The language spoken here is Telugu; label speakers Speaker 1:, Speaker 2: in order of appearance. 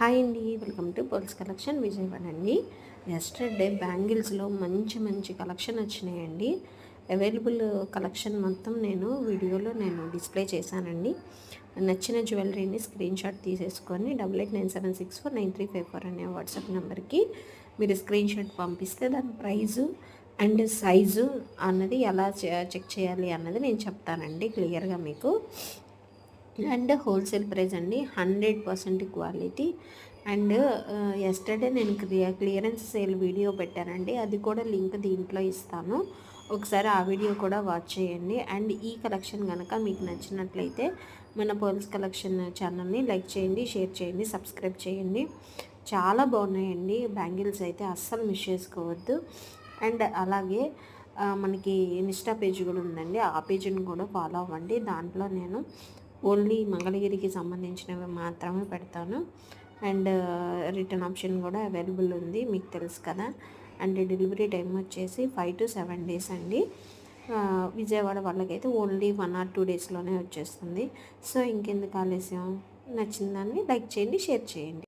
Speaker 1: హాయ్ అండి, welcome to pearls collection Vijayawada అండి. ఎస్టర్డే బ్యాంగిల్స్లో మంచి మంచి కలెక్షన్ వచ్చినాయండి. అవైలబుల్ కలెక్షన్ మొత్తం వీడియోలో డిస్ప్లే చేశానండి. నచ్చిన జ్యువెలరీని స్క్రీన్ షాట్ తీసేసుకొని 8897649354 అనే వాట్సాప్ నెంబర్కి మీరు స్క్రీన్ షాట్ పంపిస్తే దాని ప్రైజు అండ్ సైజు అన్నది ఎలా చెక్ చేయాలి అన్నది నేను చెప్తానండి క్లియర్గా మీకు. అండ్ హోల్సేల్ ప్రైస్ అండి, 100% క్వాలిటీ. అండ్ ఎస్టర్డే నేను క్లియరెన్స్ సేల్ వీడియో పెట్టానండి, అది కూడా లింక్ దీంట్లో ఇస్తాను, ఒకసారి ఆ వీడియో కూడా వాచ్ చేయండి. అండ్ ఈ కలెక్షన్ కనుక మీకు నచ్చినట్లయితే మన పోల్స్ కలెక్షన్ ఛానల్ని లైక్ చేయండి, షేర్ చేయండి, సబ్స్క్రైబ్ చేయండి. చాలా బాగున్నాయండి బ్యాంగిల్స్ అయితే, అస్సలు మిస్ చేసుకోవద్దు. అండ్ అలాగే మనకి ఇన్స్టా పేజ్ కూడా ఉందండి, ఆ పేజ్ని కూడా ఫాలో అవ్వండి. దాంట్లో నేను ఓన్లీ మంగళగిరికి సంబంధించినవి మాత్రమే పెడతాను. అండ్ రిటర్న్ ఆప్షన్ కూడా అవైలబుల్ ఉంది, మీకు తెలుసు కదా. అండ్ డెలివరీ టైం వచ్చేసి 5 to 7 days అండి. విజయవాడ వాళ్ళకైతే ఓన్లీ 1 or 2 daysలోనే వచ్చేస్తుంది. సో ఇంకెందుకు ఆలస్యం, నచ్చిందాన్ని లైక్ చేయండి, షేర్ చేయండి.